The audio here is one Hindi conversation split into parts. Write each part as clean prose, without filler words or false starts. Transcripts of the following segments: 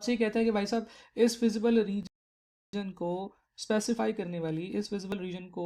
ये कहता है कि भाई साहब इस फिजिबल रीजन को स्पेसिफाई करने वाली, इस फिजिबल रीजन को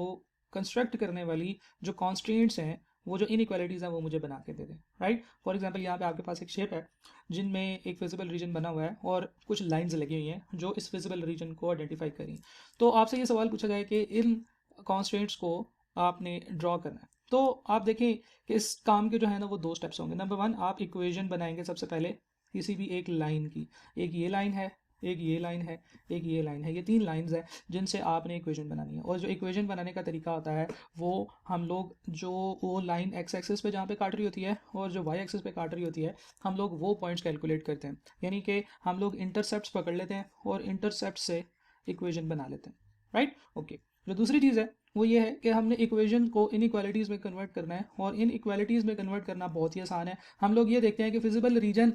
कंस्ट्रक्ट करने वाली जो कॉन्स्ट्रेंट्स हैं, वो जो इनइक्वालिटीज़ हैं वो मुझे बना के दे दें, राइट। फॉर एग्जांपल यहाँ पे आपके पास एक शेप है जिनमें एक फिजिबल रीजन बना हुआ है और कुछ लाइंस लगी हुई हैं जो इस फिजिबल रीजन को आइडेंटिफाई करें। तो आपसे ये सवाल पूछा जाए कि इन कॉन्स्ट्रेंट्स को आपने ड्रॉ करना है, तो आप देखें कि इस काम के जो है ना वो दो स्टेप्स होंगे। नंबर वन, आप इक्वेशन बनाएंगे सबसे पहले किसी भी एक लाइन की। एक ये लाइन है, एक ये लाइन है, एक ये लाइन है, ये तीन लाइंस हैं जिनसे आपने इक्वेशन बनानी है। और जो इक्वेशन बनाने का तरीका होता है वो हम लोग जो वो लाइन एक्स एक्सिस पे जहाँ पे काट रही होती है और जो वाई एक्सिस पे काट रही होती है, हम लोग वो पॉइंट्स कैलकुलेट करते हैं। यानी कि हम लोग इंटरसेप्ट्स पकड़ लेते हैं और इंटरसेप्ट से इक्वेशन बना लेते हैं, राइट। ओके, जो दूसरी चीज़ है वो ये है कि हमने इक्वेशन को इनइक्वालिटीज़ में कन्वर्ट करना है, और इन इक्वालिटीज़ में कन्वर्ट करना बहुत ही आसान है। हम लोग ये देखते हैं कि फिजिबल रीजन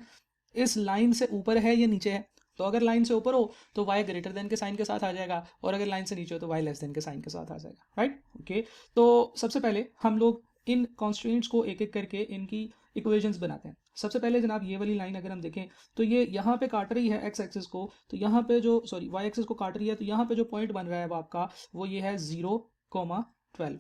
इस लाइन से ऊपर है या नीचे है। तो अगर लाइन से ऊपर हो तो y ग्रेटर देन के साइन के साथ आ जाएगा, और अगर लाइन से नीचे हो तो y लेस देन के साइन के साथ आ जाएगा, राइट। ओके, तो सबसे पहले हम लोग इन कॉन्स्ट्रेंट्स को एक एक करके इनकी इक्वेशंस बनाते हैं। सबसे पहले जनाब ये वाली लाइन अगर हम देखें तो ये यहाँ पे काट रही है एक्स एक्सिस को, तो यहाँ पे जो वाई एक्सिस को काट रही है, तो यहाँ पे जो पॉइंट बन रहा है वो आपका वो ये है 0,12,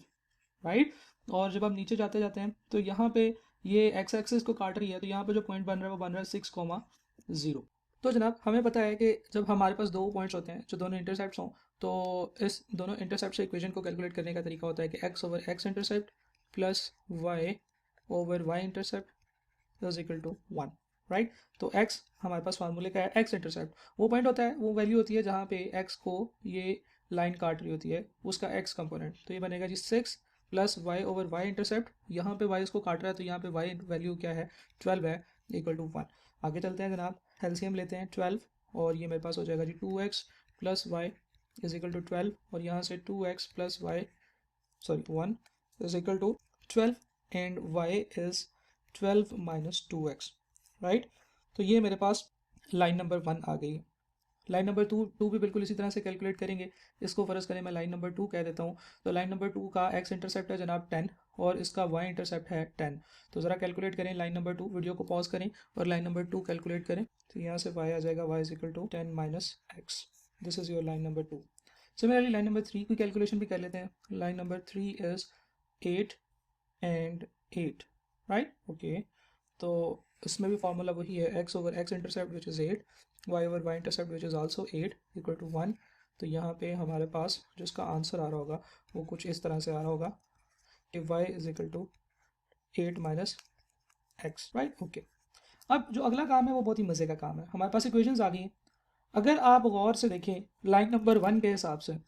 राइट। और जब हम नीचे जाते जाते हैं तो यहाँ पे ये एक्स एक्सिस को काट रही है, तो यहाँ पे जो पॉइंट बन रहा है वो बन रहा है 6,0। तो जनाब हमें पता है कि जब हमारे पास दो पॉइंट्स होते हैं जो दोनों इंटरसेप्ट्स हों, तो इस दोनों इंटरसेप्ट से इक्वेशन को कैलकुलेट करने का तरीका होता है कि x over x intercept plus y over y intercept is equal to 1, right. तो x हमारे पास फार्मूले का है, x इंटरसेप्ट वो पॉइंट होता है, वो वैल्यू होती है जहाँ पे x को ये लाइन काट रही होती है, उसका x कंपोनेंट। तो ये बनेगा जी 6 plus y over y intercept, यहाँ पे y इसको काट रहा है तो यहाँ पे y वैल्यू क्या है 12 है, इक्वल टू 1। आगे चलते हैं जनाब, एलसीएम लेते हैं 12, और ये मेरे पास हो जाएगा जी 2x plus y is equal to 12, और यहाँ से 2x plus y 1 is equal to 12, and y is 12 minus 2x, right. तो ये मेरे पास लाइन नंबर 1 आ गई। लाइन नंबर टू भी बिल्कुल इसी तरह से कैलकुलेट करेंगे। इसको फ़र्ज़ करें मैं लाइन नंबर 2 कह देता हूँ। तो लाइन नंबर 2 का x इंटरसेप्ट है जनाब 10, और इसका y इंटरसेप्ट है 10। तो ज़रा कैलकुलेट करें लाइन नंबर 2, वीडियो को पॉज करें और लाइन नंबर 2 कैलकुलेट करें। तो यहाँ से y आ जाएगा y is equal to 10 minus x. This is your line number 2। Similarly line number 3 की कैलकुलेशन भी कर लेते हैं। Line number 3 is 8 and 8, right. Okay, तो इसमें भी फार्मूला वही है, x over x intercept which is 8, y over y intercept which is also 8 equal to 1। तो यहाँ पे हमारे पास जो इसका आंसर आ रहा होगा वो कुछ इस तरह से आ रहा होगा कि y is equal to 8 minus x, right. Okay, अब जो अगला काम है वो बहुत ही मज़े का काम है। हमारे पास इक्वेशंस आ गई हैं। अगर आप गौर से देखें लाइन नंबर 1 के हिसाब से,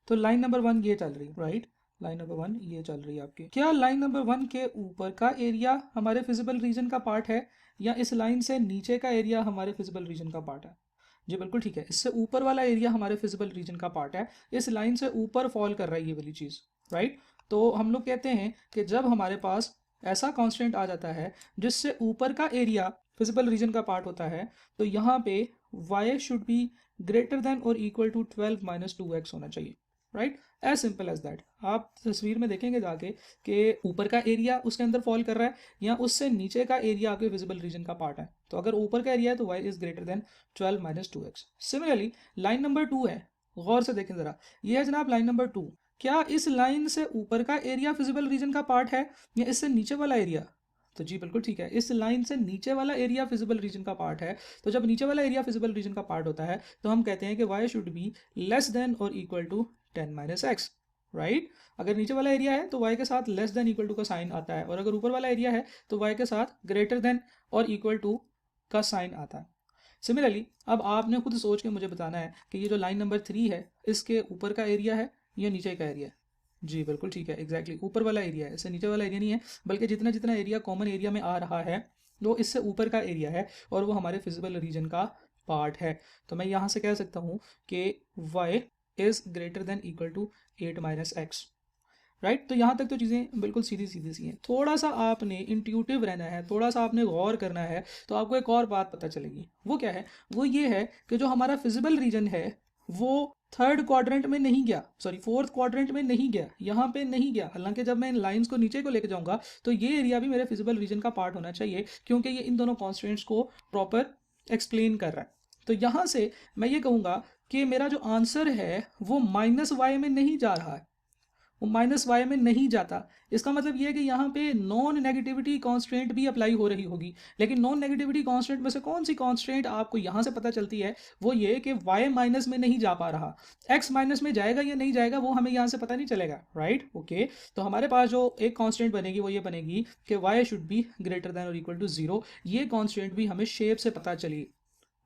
तो लाइन नंबर 1 ये चल रही है, राइट। लाइन नंबर 1 ये चल रही है आपकी। क्या लाइन नंबर 1 के ऊपर का एरिया हमारे फिजिबल रीजन का पार्ट है, या इस लाइन से नीचे का एरिया हमारे फिजिबल रीजन का पार्ट है? जी बिल्कुल ठीक है, इससे ऊपर वाला एरिया हमारे फिजिबल रीजन का पार्ट है। इस लाइन से ऊपर फॉल कर रहा है ये वाली चीज़, राइट। तो हम लोग कहते हैं कि जब हमारे पास ऐसा कॉन्स्टेंट आ जाता है जिससे ऊपर का एरिया फिजिबल रीजन का पार्ट होता है, तो यहाँ पे y should be greater than और इक्वल टू 12 माइनस 2x होना चाहिए, right. As simple as that. आप तस्वीर में देखेंगे जाके कि ऊपर का एरिया उसके अंदर फॉल कर रहा है, या उससे नीचे का एरिया आपके विजिबल रीजन का पार्ट है। तो अगर ऊपर का एरिया है तो y is greater than 12 minus 2x। Similarly line number 2 है, गौर से देखें ज़रा, ये है जनाब लाइन नंबर 2। क्या इस लाइन से ऊपर का एरिया फिजिबल रीजन का पार्ट है, या इससे नीचे वाला एरिया? तो जी बिल्कुल ठीक है, इस लाइन से नीचे वाला एरिया फिजिबल रीजन का पार्ट है। तो जब नीचे वाला एरिया फिजिबल रीजन का पार्ट होता है तो हम कहते हैं कि y should be less than और equal to 10 minus x, right. अगर नीचे वाला एरिया है तो y के साथ लेस देन इक्वल टू का साइन आता है, और अगर ऊपर वाला एरिया है तो y के साथ ग्रेटर देन और इक्वल टू का साइन आता है। सिमिलरली अब आपने खुद सोच के मुझे बताना है कि ये जो लाइन नंबर 3 है इसके ऊपर का एरिया है या नीचे का एरिया है? जी बिल्कुल ठीक है, एग्जैक्टली ऊपर वाला एरिया है, इससे नीचे वाला एरिया नहीं है, बल्कि जितना जितना एरिया कॉमन एरिया में आ रहा है वो इससे ऊपर का एरिया है, और वो हमारे फिजिबल रीजन का पार्ट है। तो मैं यहाँ से कह सकता हूँ कि y is greater than equal to 8 minus x, right. तो यहाँ तक तो चीज़ें बिल्कुल सीधी सीधी सी हैं। थोड़ा सा आपने इंट्यूटिव रहना है, थोड़ा सा आपने गौर करना है, तो आपको एक और बात पता चलेगी। वो क्या है? वो ये है कि जो हमारा फिजिबल रीजन है वो थर्ड क्वाड्रेंट में नहीं गया, सॉरी फोर्थ क्वाड्रेंट में नहीं गया, यहाँ पे नहीं गया। हालांकि जब मैं इन लाइंस को नीचे को लेकर जाऊंगा तो ये एरिया भी मेरे फिजिबल रीजन का पार्ट होना चाहिए, क्योंकि ये इन दोनों कॉन्स्टेंट्स को प्रॉपर एक्सप्लेन कर रहा है। तो यहाँ से मैं ये कहूँगा कि मेरा जो आंसर है वो माइनस वाई में नहीं जा रहा है, वो माइनस वाई में नहीं जाता। इसका मतलब ये है कि यहाँ पे नॉन नेगेटिविटी कॉन्स्टेंट भी अप्लाई हो रही होगी, लेकिन नॉन नेगेटिविटी कॉन्स्टेंट में से कौन सी कॉन्स्टेंट आपको यहाँ से पता चलती है, वो ये कि वाई माइनस में नहीं जा पा रहा, एक्स माइनस में जाएगा या नहीं जाएगा वो हमें यहाँ से पता नहीं चलेगा, राइट। ओके, तो हमारे पास जो एक कॉन्स्टेंट बनेगी वो ये बनेगी कि why should be greater than और इक्वल टू 0। ये कॉन्स्टेंट भी हमें शेप से पता चली,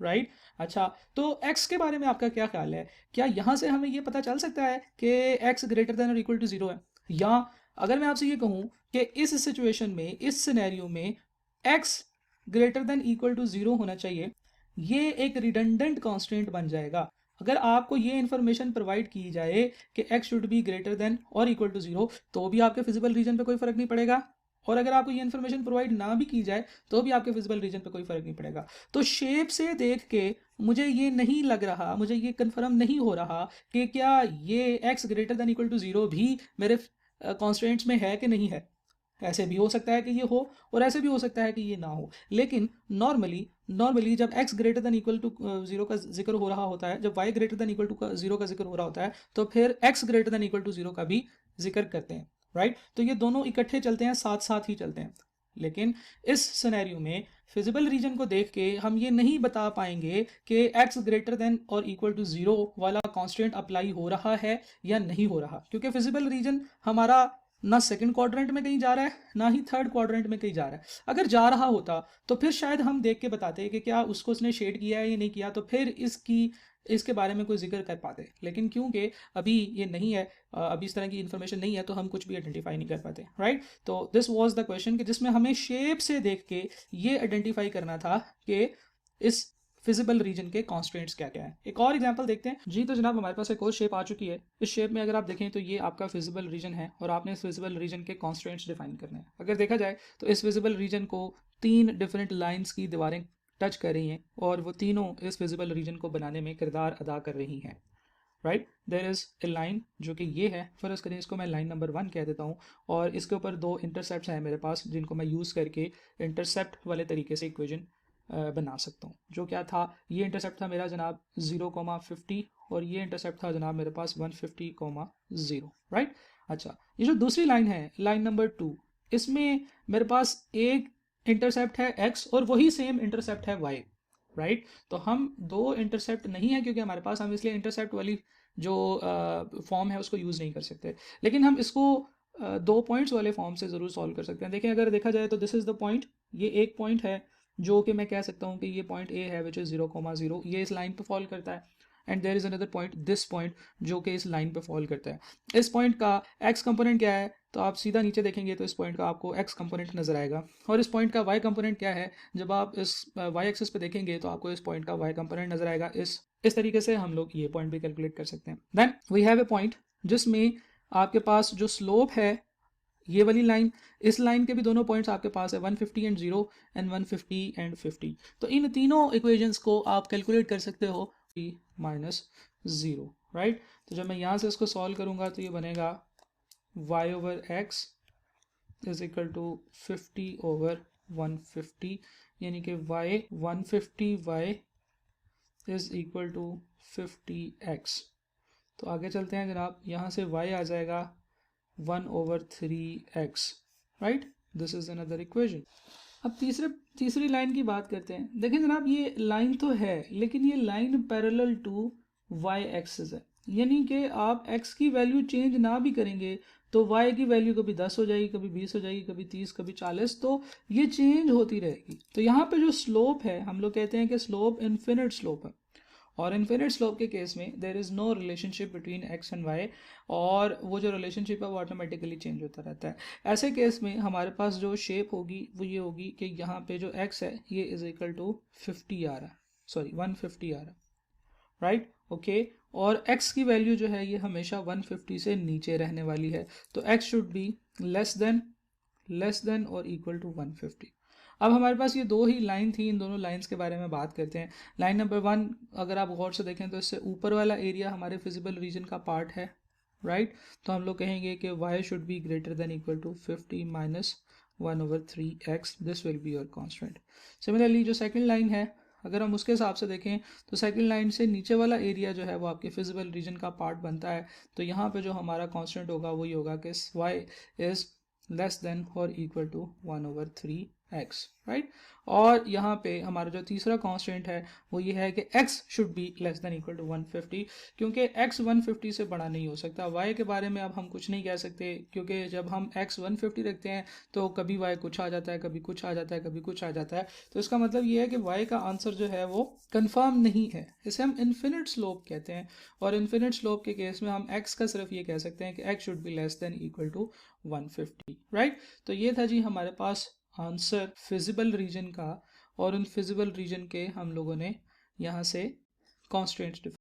राइट। अच्छा, तो x के बारे में आपका क्या ख्याल है? क्या यहाँ से हमें ये पता चल सकता है कि x ग्रेटर देन और इक्वल टू 0 है? या अगर मैं आपसे ये कहूँ कि इस सिचुएशन में, इस सिनेरियो में x greater than equal to 0 होना चाहिए, ये एक रिडंडेंट कांस्टेंट बन जाएगा। अगर आपको ये इन्फॉर्मेशन प्रोवाइड की जाए कि x should be greater than और इक्वल टू 0, तो भी आपके फिजिबल रीजन पे कोई फर्क नहीं पड़ेगा, और अगर आपको ये इन्फॉर्मेशन प्रोवाइड ना भी की जाए तो भी आपके फिजिबल रीजन पे कोई फर्क नहीं पड़ेगा। तो शेप से देख के मुझे ये नहीं लग रहा, मुझे ये कंफर्म नहीं हो रहा कि क्या ये x greater than equal to 0 भी मेरे कॉन्स्टेंट्स में है कि नहीं है। ऐसे भी हो सकता है कि ये हो और ऐसे भी हो सकता है कि ये ना हो, लेकिन नॉर्मली जब x greater than equal to 0 का जिक्र हो रहा होता है, जब y greater than equal to 0 का जिक्र हो रहा होता है, तो फिर x greater than equal to 0 का भी जिक्र करते हैं, राइट। तो ये दोनों इकट्ठे चलते हैं, साथ साथ ही चलते हैं। लेकिन इस सिनेरियो में फिजिबल रीजन को देख के हम ये नहीं बता पाएंगे कि x ग्रेटर देन और इक्वल टू 0 वाला कांस्टेंट अप्लाई हो रहा है या नहीं हो रहा, क्योंकि फिजिबल रीजन हमारा ना सेकंड क्वाड्रेंट में कहीं जा रहा है, ना ही थर्ड क्वाड्रेंट में कहीं जा रहा है। अगर जा रहा होता तो फिर शायद हम देख के बताते कि क्या उसको उसने शेड किया है या नहीं किया, तो फिर इसके बारे में कोई जिक्र कर पाते। लेकिन क्योंकि अभी ये नहीं है, अभी इस तरह की इन्फॉर्मेशन नहीं है, तो हम कुछ भी आइडेंटिफाई नहीं कर पाते, राइट। तो दिस वाज द क्वेश्चन कि जिसमें हमें शेप से देख के ये आइडेंटिफाई करना था कि इस फिजिबल रीजन के कॉन्स्टेंट्स क्या क्या है। एक और एग्जांपल देखते हैं जी। तो जनाब हमारे पास एक और शेप आ चुकी है। इस शेप में अगर आप देखें तो ये आपका फिजिबल रीजन है और आपने इस फिजिबल रीजन के कॉन्स्टेंट्स डिफाइन करने हैं। अगर देखा जाए तो इस फिजिबल रीजन को 3 डिफरेंट लाइंस की दीवारें टच कर रही हैं और वो तीनों इस फिजिबल रीजन को बनाने में किरदार अदा कर रही हैं, right. There is a line जो कि ये है, फर्ज करें इसको मैं लाइन नंबर 1 कह देता हूँ, और इसके ऊपर 2 इंटरसेप्ट्स हैं मेरे पास जिनको मैं यूज़ करके इंटरसेप्ट वाले तरीके से इक्वेशन बना सकता हूँ। जो क्या था, ये इंटरसेप्ट था मेरा जनाब 0,50 और ये इंटरसेप्ट था जनाब मेरे पास 150,0, राइट। अच्छा, ये जो दूसरी लाइन है, लाइन नंबर 2, इसमें मेरे पास एक इंटरसेप्ट है x और वही सेम इंटरसेप्ट है y, राइट। तो हम दो इंटरसेप्ट नहीं है क्योंकि हमारे पास, हम इसलिए इंटरसेप्ट वाली जो फॉर्म है उसको यूज़ नहीं कर सकते, लेकिन हम इसको 2 पॉइंट्स वाले फॉर्म से ज़रूर सॉल्व कर सकते हैं। देखिए अगर देखा जाए तो दिस इज़ द पॉइंट, ये एक पॉइंट है जो कि मैं कह सकता हूँ कि ये पॉइंट ए है विच इज़ 0,0, ये इस लाइन पे फॉल करता है। And there is another point, this point, जो कि इस लाइन पे फॉल करता है। इस पॉइंट का एक्स कंपोनेंट क्या है, तो आप सीधा नीचे देखेंगे तो इस पॉइंट का आपको एक्स कंपोनेंट नजर आएगा, और इस पॉइंट का वाई कंपोनेंट क्या है, जब आप इस वाई एक्सिस पे देखेंगे तो आपको इस पॉइंट का वाई कंपोनेंट नजर आएगा। इस तरीके से हम लोग ये पॉइंट भी कैलकुलेट कर सकते हैं। Then we have a point जिसमें आपके पास जो स्लोप है, ये वाली लाइन, इस लाइन के भी दोनों पॉइंट्स आपके पास है 150 एंड 0 एंड 150 एंड 50। तो इन तीनों इक्वेशंस को आप कैलकुलेट कर सकते हो -0, राइट। तो जब मैं यहाँ से इसको सॉल्व करूँगा तो ये बनेगा y/x इज इक्वल टू 50/150, यानी कि 150y is equal to 50x। तो आगे चलते हैं जनाब, यहाँ से y आ जाएगा 1/3x, right. This is another equation. अब तीसरी लाइन की बात करते हैं। देखिए जनाब ये लाइन तो है, लेकिन ये line parallel to y axis है, यानी कि आप x की वैल्यू चेंज ना भी करेंगे तो y की वैल्यू कभी 10 हो जाएगी, कभी 20 हो जाएगी, कभी 30, कभी 40, तो ये चेंज होती रहेगी। तो यहाँ पे जो स्लोप है, हम लोग कहते हैं कि स्लोप इन्फिनिट स्लोप है, और इन्फिनिट स्लोप के केस में there is no relationship between x and y, और वो जो रिलेशनशिप है वो ऑटोमेटिकली चेंज होता रहता है। ऐसे केस में हमारे पास जो शेप होगी वो ये होगी कि यहाँ पे जो एक्स है ये इज इक्वल टू 50 आ रहा है, सॉरी 150 आ रहा है, राइट। ओके, और x की वैल्यू जो है ये हमेशा 150 से नीचे रहने वाली है, तो x should be less than और इक्वल टू 150। अब हमारे पास ये दो ही लाइन थी, इन दोनों लाइंस के बारे में बात करते हैं। लाइन नंबर 1 अगर आप गौर से देखें तो इससे ऊपर वाला एरिया हमारे फिजिबल रीजन का पार्ट है, राइट। तो हम लोग कहेंगे कि y should be greater than equal to 50 - 1/3x, this will be your constant. Similarly जो सेकंड लाइन है, अगर हम उसके हिसाब से देखें तो सेकंड लाइन से नीचे वाला एरिया जो है वो आपके फिजिबल रीजन का पार्ट बनता है। तो यहाँ पे जो हमारा कांस्टेंट होगा वही होगा कि y इज़ लेस देन और इक्वल टू 1/3x, राइट। और यहाँ पे हमारा जो तीसरा कांस्टेंट है वो ये है कि x should be less than equal to 150, क्योंकि x 150 से बड़ा नहीं हो सकता। y के बारे में अब हम कुछ नहीं कह सकते, क्योंकि जब हम x 150 रखते हैं तो कभी y कुछ आ जाता है, कभी कुछ आ जाता है, कभी कुछ आ जाता है। तो इसका मतलब ये है कि y का आंसर जो है वो कंफर्म नहीं है। इसे हम इन्फिनिट स्लोप कहते हैं, और इन्फिनिट स्लोप के केस में हम x का सिर्फ ये कह सकते हैं कि x should be less than equal to 150, right. तो ये था जी हमारे पास आंसर फिजिबल रीजन का, और उन फिजिबल रीजन के हम लोगों ने यहाँ से कॉन्स्टेंट्स